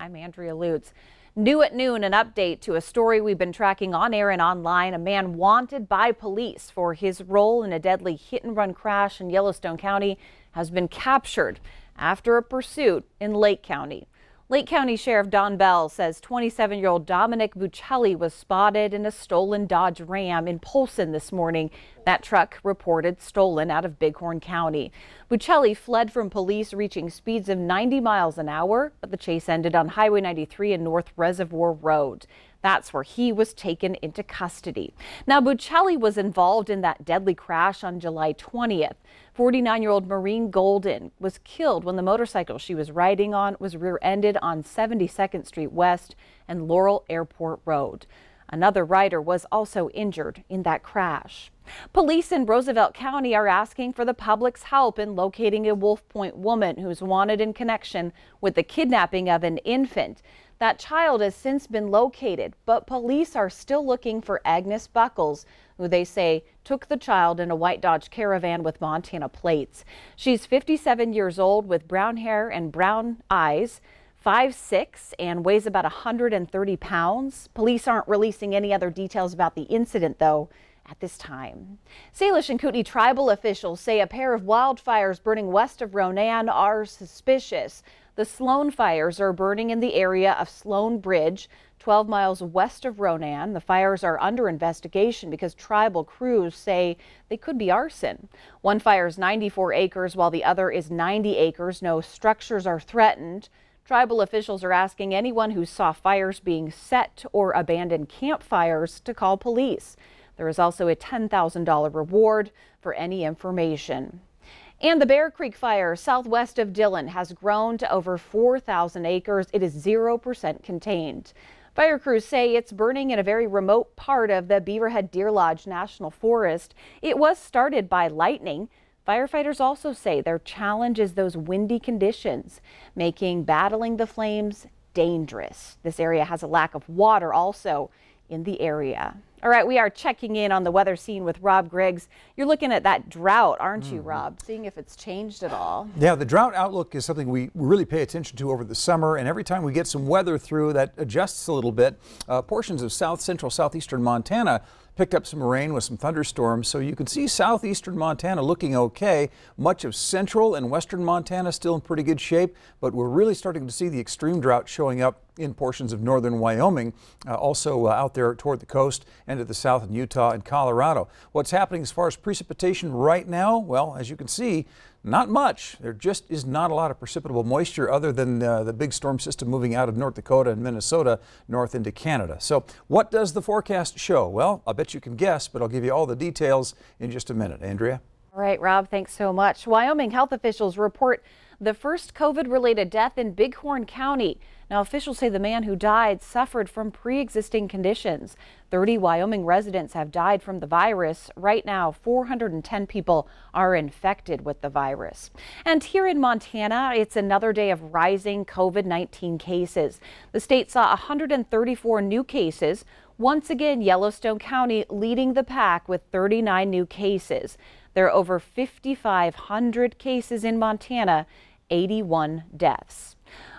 I'm Andrea Lutz. New at noon, an update to a story we've been tracking on air and online. A man wanted by police for his role in a deadly hit-and-run crash in Yellowstone County has been captured after a pursuit in Lake County. Lake County Sheriff Don Bell says 27-year-old Dominic Buccelli was spotted in a stolen Dodge Ram in Polson this morning. That truck reported stolen out of Bighorn County. Buccelli fled from police, reaching speeds of 90 miles an hour, but the chase ended on Highway 93 and North Reservoir Road. That's where he was taken into custody. Now, Buccelli was involved in that deadly crash on July 20th. 49-year-old Maureen Golden was killed when the motorcycle she was riding on was rear-ended on 72nd Street West and Laurel Airport Road. Another rider was also injured in that crash. Police in Roosevelt County are asking for the public's help in locating a Wolf Point woman who's wanted in connection with the kidnapping of an infant. That child has since been located, but police are still looking for Agnes Buckles, who they say took the child in a white Dodge Caravan with Montana plates. She's 57 years old with brown hair and brown eyes, 5'6", and weighs about 130 pounds. Police aren't releasing any other details about the incident, though, at this time. Salish and Kootenai tribal officials say a pair of wildfires burning west of Ronan are suspicious. The Sloan fires are burning in the area of Sloan Bridge, 12 miles west of Ronan. The fires are under investigation because tribal crews say they could be arson. One fire is 94 acres while the other is 90 acres. No structures are threatened. Tribal officials are asking anyone who saw fires being set or abandoned campfires to call police. There is also a $10,000 reward for any information. And the Bear Creek fire southwest of Dillon has grown to over 4,000 acres. It is 0% contained. Fire crews say it's burning in a very remote part of the Beaverhead Deer Lodge National Forest. It was started by lightning. Firefighters also say their challenge is those windy conditions, making battling the flames dangerous. This area has a lack of water also in the area. All right, we are checking in on the weather scene with Rob Griggs. You're looking at that drought, aren't you, Rob? Seeing if it's changed at all. Yeah, the drought outlook is something we really pay attention to over the summer, and every time we get some weather through, that adjusts a little bit. Portions of south central, southeastern Montana picked up some rain with some thunderstorms, so you can see southeastern Montana looking okay. Much of central and western Montana still in pretty good shape, but we're really starting to see the extreme drought showing up in portions of northern Wyoming, also out there toward the coast and to the south in Utah and Colorado. What's happening as far as precipitation right now? Well, as you can see, not much. There just is not a lot of precipitable moisture other than the big storm system moving out of North Dakota and Minnesota north into Canada. So what does the forecast show? Well, I bet you can guess, but I'll give you all the details in just a minute. Andrea? All right, Rob, thanks so much. Wyoming health officials report the first COVID-related death in Bighorn County. Now, officials say the man who died suffered from pre-existing conditions. 30 Wyoming residents have died from the virus. Right now, 410 people are infected with the virus. And here in Montana, it's another day of rising COVID-19 cases. The state saw 134 new cases. Once again, Yellowstone County leading the pack with 39 new cases. There are over 5,500 cases in Montana, 81 deaths.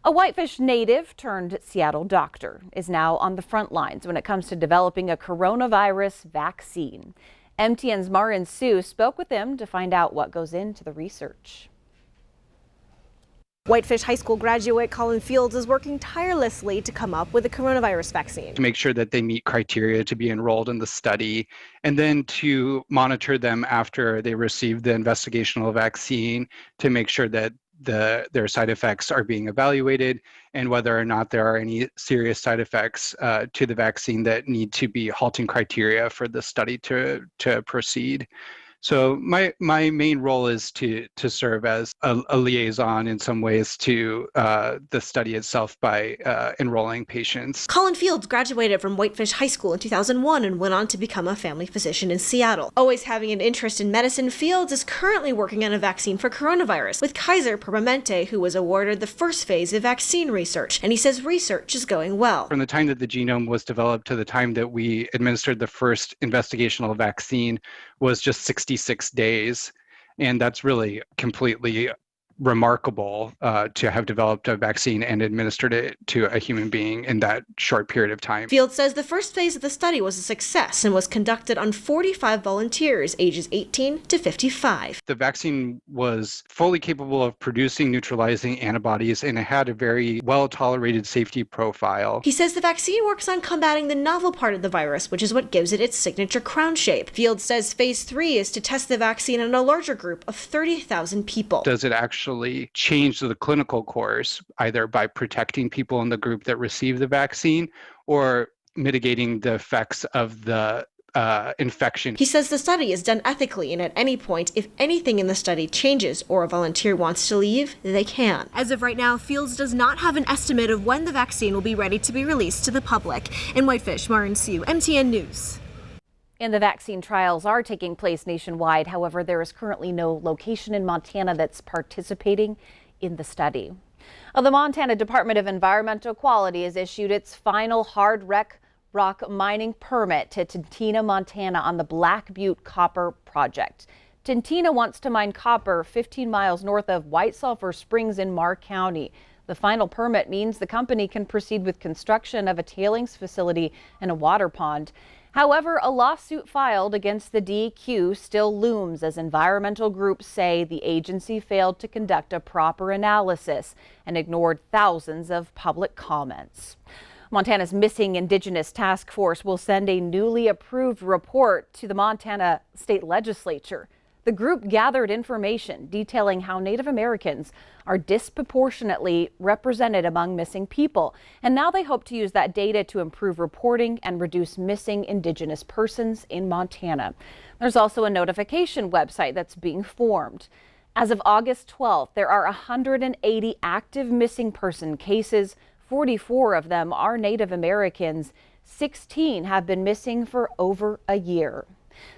A Whitefish native turned Seattle doctor is now on the front lines when it comes to developing a coronavirus vaccine. MTN's Marin Sue spoke with him to find out what goes into the research. Whitefish High School graduate Colin Fields is working tirelessly to come up with a coronavirus vaccine. To make sure that they meet criteria to be enrolled in the study, and then to monitor them after they receive the investigational vaccine to make sure that their side effects are being evaluated and whether or not there are any serious side effects to the vaccine that need to be halting criteria for the study to proceed. So my main role is to serve as a liaison in some ways to the study itself by enrolling patients. Colin Fields graduated from Whitefish High School in 2001 and went on to become a family physician in Seattle. Always having an interest in medicine, Fields is currently working on a vaccine for coronavirus with Kaiser Permanente, who was awarded the first phase of vaccine research. And he says research is going well. From the time that the genome was developed to the time that we administered the first investigational vaccine was just 66 days. And that's really completely remarkable to have developed a vaccine and administered it to a human being in that short period of time. Fields says the first phase of the study was a success and was conducted on 45 volunteers ages 18 to 55. The vaccine was fully capable of producing neutralizing antibodies, and it had a very well-tolerated safety profile. He says the vaccine works on combating the novel part of the virus, which is what gives it its signature crown shape. Fields says phase 3 is to test the vaccine in a larger group of 30,000 people. Does it actually change the clinical course, either by protecting people in the group that receive the vaccine or mitigating the effects of the infection? He says the study is done ethically, and at any point, if anything in the study changes or a volunteer wants to leave, they can. As of right now, Fields does not have an estimate of when the vaccine will be ready to be released to the public. In Whitefish, Maureen Siu, MTN News. And the vaccine trials are taking place nationwide. However, there is currently no location in Montana that's participating in the study. The Montana Department of Environmental Quality has issued its final hard rock mining permit to Tintina, Montana on the Black Butte Copper Project. Tintina wants to mine copper 15 miles north of White Sulphur Springs in Marr County. The final permit means the company can proceed with construction of a tailings facility and a water pond. However, a lawsuit filed against the DEQ still looms as environmental groups say the agency failed to conduct a proper analysis and ignored thousands of public comments. Montana's Missing Indigenous Task Force will send a newly approved report to the Montana State Legislature. The group gathered information detailing how Native Americans are disproportionately represented among missing people, and now they hope to use that data to improve reporting and reduce missing Indigenous persons in Montana. There's also a notification website that's being formed. As of August 12th, there are 180 active missing person cases. 44 of them are Native Americans. 16 have been missing for over a year.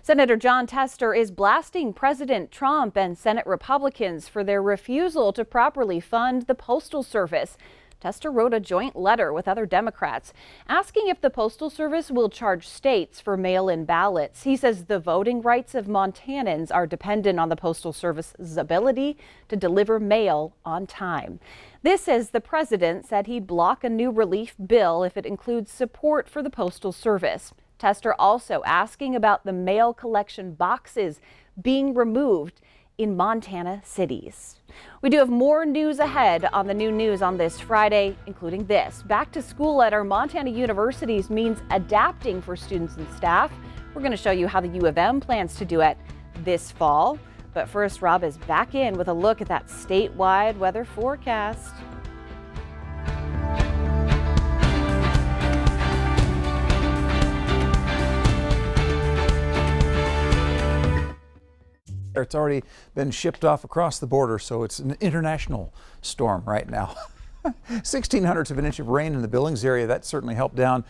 Senator Jon Tester is blasting President Trump and Senate Republicans for their refusal to properly fund the Postal Service. Tester wrote a joint letter with other Democrats asking if the Postal Service will charge states for mail-in ballots. He says the voting rights of Montanans are dependent on the Postal Service's ability to deliver mail on time. This as the president said he'd block a new relief bill if it includes support for the Postal Service. Tester also asking about the mail collection boxes being removed in Montana cities. We do have more news ahead on the new news on this Friday, including this. Back to school at our Montana universities means adapting for students and staff. We're going to show you how the U of M plans to do it this fall. But first, Rob is back in with a look at that statewide weather forecast. It's already been shipped off across the border, so it's an international storm right now. 1,600ths of an inch of rain in the Billings area. That certainly helped down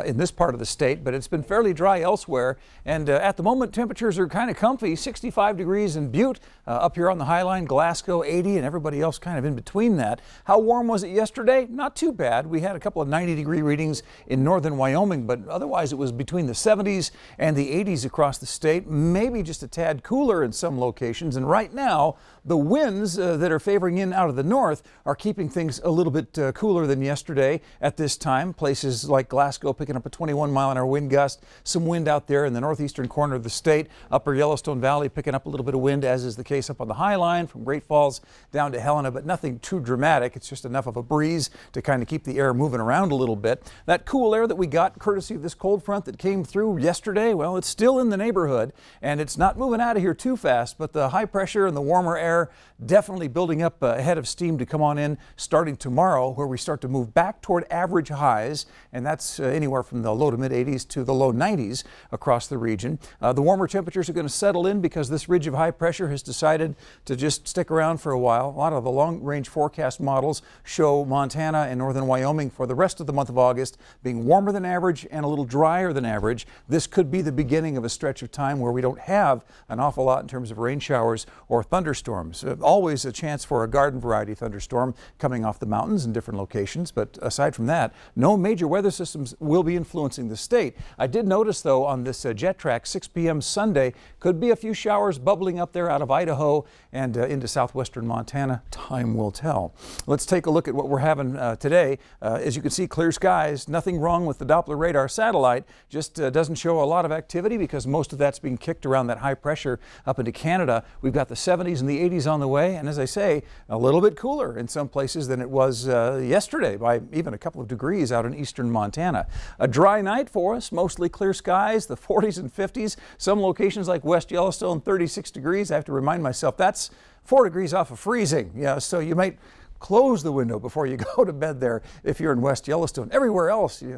in this part of the state, but it's been fairly dry elsewhere. And at the moment, temperatures are kind of comfy. 65 degrees in Butte, up here on the High Line, Glasgow 80, and everybody else kind of in between that. How warm was it yesterday? Not too bad. We had a couple of 90-degree readings in northern Wyoming, but otherwise it was between the 70s and the 80s across the state. Maybe just a tad cooler in some locations. And right now, the winds that are favoring in out of the north are keeping things a little bit cooler than yesterday at this time. Places like Glasgow picking up a 21-mile-an-hour wind gust. Some wind out there in the northeastern corner of the state. Upper Yellowstone Valley picking up a little bit of wind, as is the case up on the High Line from Great Falls down to Helena, but nothing too dramatic. It's just enough of a breeze to kind of keep the air moving around a little bit. That cool air that we got courtesy of this cold front that came through yesterday, well, it's still in the neighborhood and it's not moving out of here too fast, but the high pressure and the warmer air definitely building up a head of steam to come on in starting tomorrow, where we start to move back toward average highs, and that's anywhere from the low to mid 80s to the low 90s across the region. The warmer temperatures are going to settle in because this ridge of high pressure has decided to just stick around for a while. A lot of the long-range forecast models show Montana and northern Wyoming for the rest of the month of August being warmer than average and a little drier than average. This could be the beginning of a stretch of time where we don't have an awful lot in terms of rain showers or thunderstorms. Always a chance for a garden variety thunderstorm coming off the mountain. mountains in different locations, but aside from that, no major weather systems will be influencing the state. I did notice, though, on this jet track, 6 p.m. Sunday, could be a few showers bubbling up there out of Idaho and into southwestern Montana. Time will tell. Let's take a look at what we're having today. As you can see, clear skies. Nothing wrong with the Doppler radar satellite. Just doesn't show a lot of activity because most of that's being kicked around that high pressure up into Canada. We've got the 70s and the 80s on the way, and as I say, a little bit cooler in some places than it was yesterday by even a couple of degrees out in eastern Montana. A dry night for us, mostly clear skies, the 40s and 50s. Some locations like West Yellowstone, 36 degrees. I have to remind myself that's 4 degrees off of freezing. Yeah, so you might close the window before you go to bed there if you're in West Yellowstone. Everywhere else, you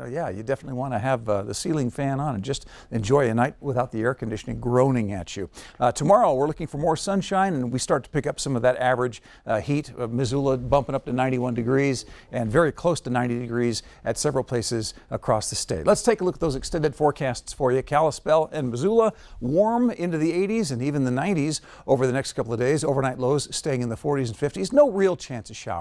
definitely want to have the ceiling fan on and just enjoy a night without the air conditioning groaning at you. Tomorrow we're looking for more sunshine, and we start to pick up some of that average heat. Missoula bumping up to 91 degrees and very close to 90 degrees at several places across the state. Let's take a look at those extended forecasts for you. Kalispell and Missoula warm into the 80s and even the 90s over the next couple of days. Overnight lows staying in the 40s and 50s. No real chance of showers.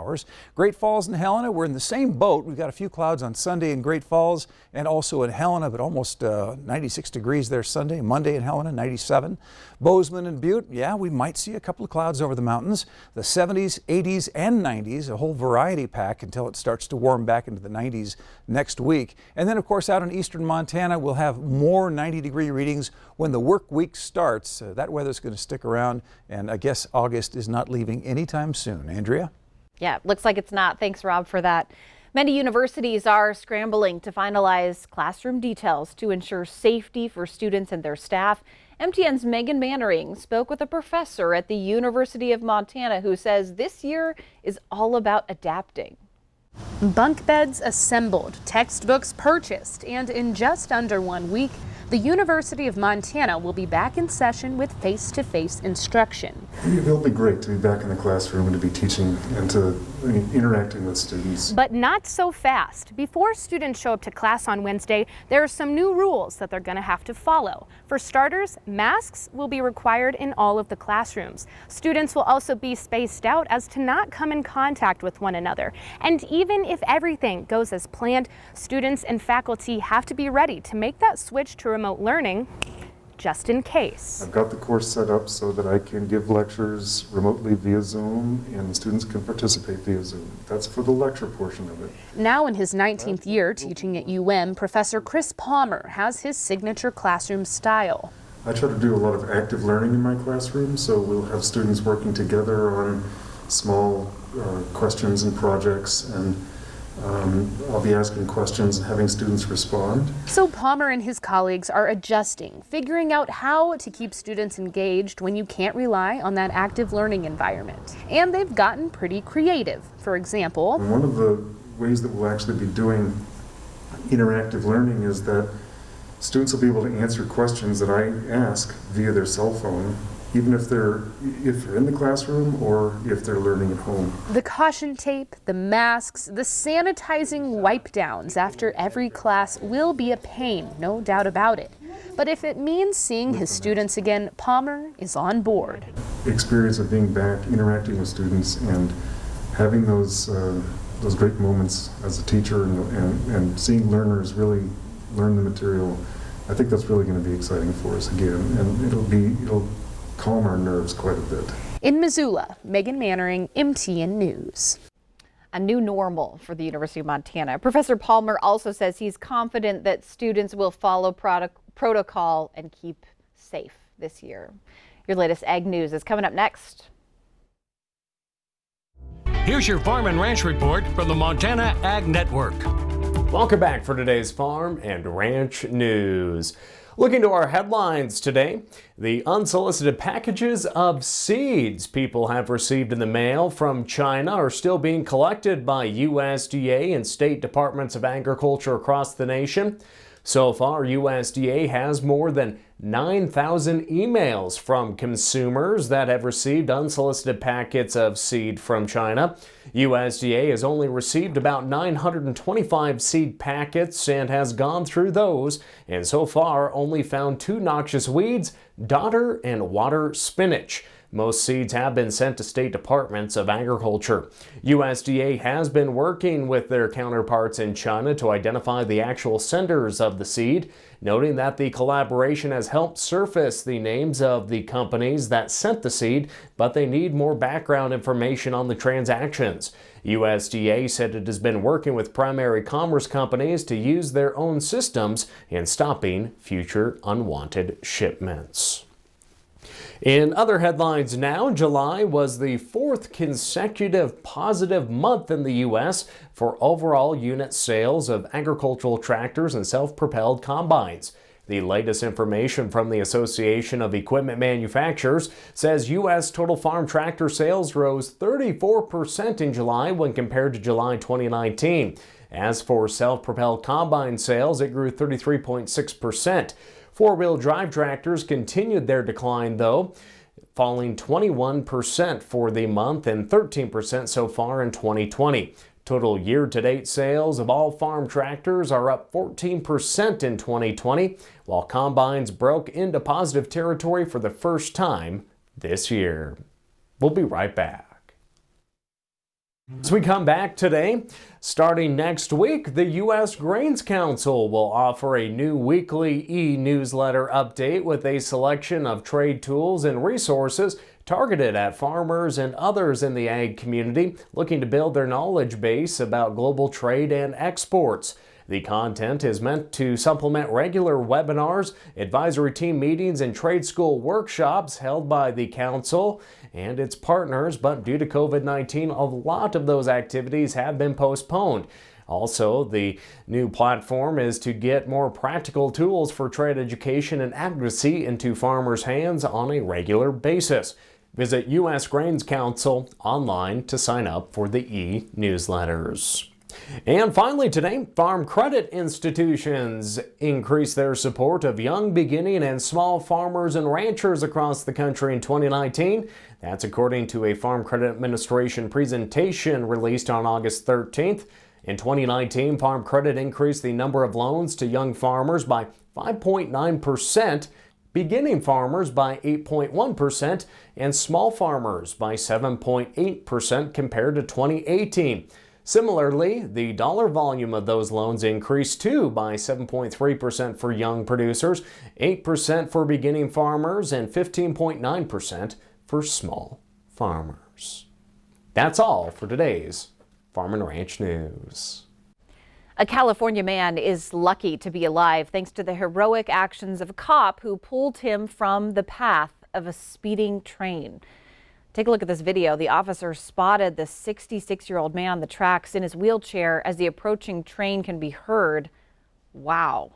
Great Falls and Helena, we're in the same boat. We've got a few clouds on Sunday in Great Falls and also in Helena, but almost 96 degrees there Sunday. Monday in Helena, 97. Bozeman and Butte, we might see a couple of clouds over the mountains. The 70s, 80s, and 90s, a whole variety pack until it starts to warm back into the 90s next week. And then, of course, out in eastern Montana, we'll have more 90-degree readings when the work week starts. That weather's going to stick around, and I guess August is not leaving anytime soon. Andrea? Yeah, looks like it's not. Thanks, Rob, for that. Many universities are scrambling to finalize classroom details to ensure safety for students and their staff. MTN's Megan Mannering spoke with a professor at the University of Montana who says this year is all about adapting. Bunk beds assembled, textbooks purchased, and in just under 1 week, the University of Montana will be back in session with face-to-face instruction. It'll be great to be back in the classroom and to be teaching and to interacting with students. But not so fast. Before students show up to class on Wednesday, there are some new rules that they're going to have to follow. For starters, masks will be required in all of the classrooms. Students will also be spaced out as to not come in contact with one another. And even if everything goes as planned, students and faculty have to be ready to make that switch to remote learning just in case. I've got the course set up so that I can give lectures remotely via Zoom and students can participate via Zoom. That's for the lecture portion of it. Now in his 19th year teaching at UM, Professor Chris Palmer has his signature classroom style. I try to do a lot of active learning in my classroom, so we'll have students working together on small questions and projects, and I'll be asking questions and having students respond. So Palmer and his colleagues are adjusting, figuring out how to keep students engaged when you can't rely on that active learning environment. And they've gotten pretty creative. For example, and one of the ways that we'll actually be doing interactive learning is that students will be able to answer questions that I ask via their cell phone, even if they're in the classroom or if they're learning at home. The caution tape, the masks, the sanitizing wipe downs after every class will be a pain, no doubt about it. But if it means seeing his students again, Palmer is on board. The experience of being back, interacting with students, and having those great moments as a teacher and seeing learners really learn the material, I think that's really going to be exciting for us again, and it'll calm our nerves quite a bit. In Missoula, Megan Mannering, MTN News. A new normal for the University of Montana. Professor Palmer also says he's confident that students will follow protocol and keep safe this year. Your latest Ag News is coming up next. Here's your Farm and Ranch report from the Montana Ag Network. Welcome back for today's Farm and Ranch News. Looking to our headlines today, the unsolicited packages of seeds people have received in the mail from China are still being collected by USDA and state departments of agriculture across the nation. So far, USDA has more than 9,000 emails from consumers that have received unsolicited packets of seed from China. USDA has only received about 925 seed packets and has gone through those, and so far only found 2 noxious weeds, dodder and water spinach. Most seeds have been sent to state departments of agriculture. USDA has been working with their counterparts in China to identify the actual senders of the seed, noting that the collaboration has helped surface the names of the companies that sent the seed, but they need more background information on the transactions. USDA said it has been working with primary commerce companies to use their own systems in stopping future unwanted shipments. In other headlines now, July was the 4th consecutive positive month in the U.S. for overall unit sales of agricultural tractors and self-propelled combines. The latest information from the Association of Equipment Manufacturers says U.S. total farm tractor sales rose 34% in July when compared to July 2019. As for self-propelled combine sales, it grew 33.6%. Four-wheel drive tractors continued their decline, though, falling 21% for the month and 13% so far in 2020. Total year-to-date sales of all farm tractors are up 14% in 2020, while combines broke into positive territory for the first time this year. We'll be right back. As we come back today, starting next week, the U.S. Grains Council will offer a new weekly e-newsletter update with a selection of trade tools and resources targeted at farmers and others in the ag community looking to build their knowledge base about global trade and exports. The content is meant to supplement regular webinars, advisory team meetings, and trade school workshops held by the Council and its partners, but due to COVID-19, a lot of those activities have been postponed. Also, the new platform is to get more practical tools for trade education and advocacy into farmers' hands on a regular basis. Visit U.S. Grains Council online to sign up for the e-newsletters. And finally today, farm credit institutions increased their support of young, beginning, and small farmers and ranchers across the country in 2019. That's according to a Farm Credit Administration presentation released on August 13th. In 2019, Farm Credit increased the number of loans to young farmers by 5.9%, beginning farmers by 8.1%, and small farmers by 7.8% compared to 2018. Similarly, the dollar volume of those loans increased too by 7.3% for young producers, 8% for beginning farmers, and 15.9% for small farmers. That's all for today's Farm and Ranch News. A California man is lucky to be alive thanks to the heroic actions of a cop who pulled him from the path of a speeding train. Take a look at this video. The officer spotted the 66-year-old man on the tracks in his wheelchair as the approaching train can be heard. Wow.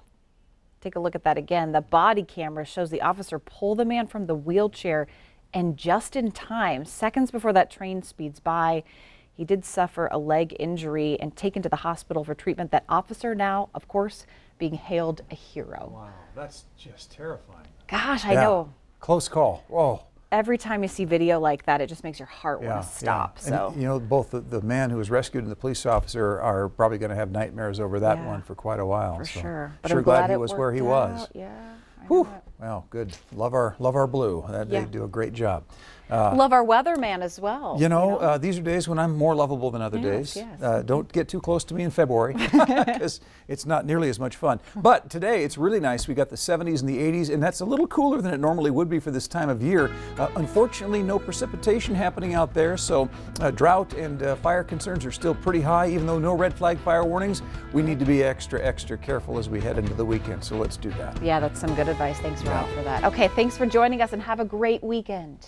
Take a look at that again. The body camera shows the officer pull the man from the wheelchair, and just in time, seconds before that train speeds by, he did suffer a leg injury and taken to the hospital for treatment. That officer now, of course, being hailed a hero. Wow, that's just terrifying. Gosh, I know. Close call. Whoa. Every time you see video like that, it just makes your heart want to stop. Yeah. So, and, you know, both the man who was rescued and the police officer are probably going to have nightmares over that one for quite a while. For so sure. But sure I'm glad he was where he was. Yeah. Whew. Well, good. Love our blue. They do a great job. Love our weatherman as well. You know, these are days when I'm more lovable than other days. Yes. Don't get too close to me in February because it's not nearly as much fun. But today it's really nice. We got the 70s and the 80s, and that's a little cooler than it normally would be for this time of year. Unfortunately, no precipitation happening out there, so drought and fire concerns are still pretty high. Even though no red flag fire warnings, we need to be extra careful as we head into the weekend. So let's do that. Yeah, that's some good advice. Thanks, Rob, for that. Okay, thanks for joining us and have a great weekend.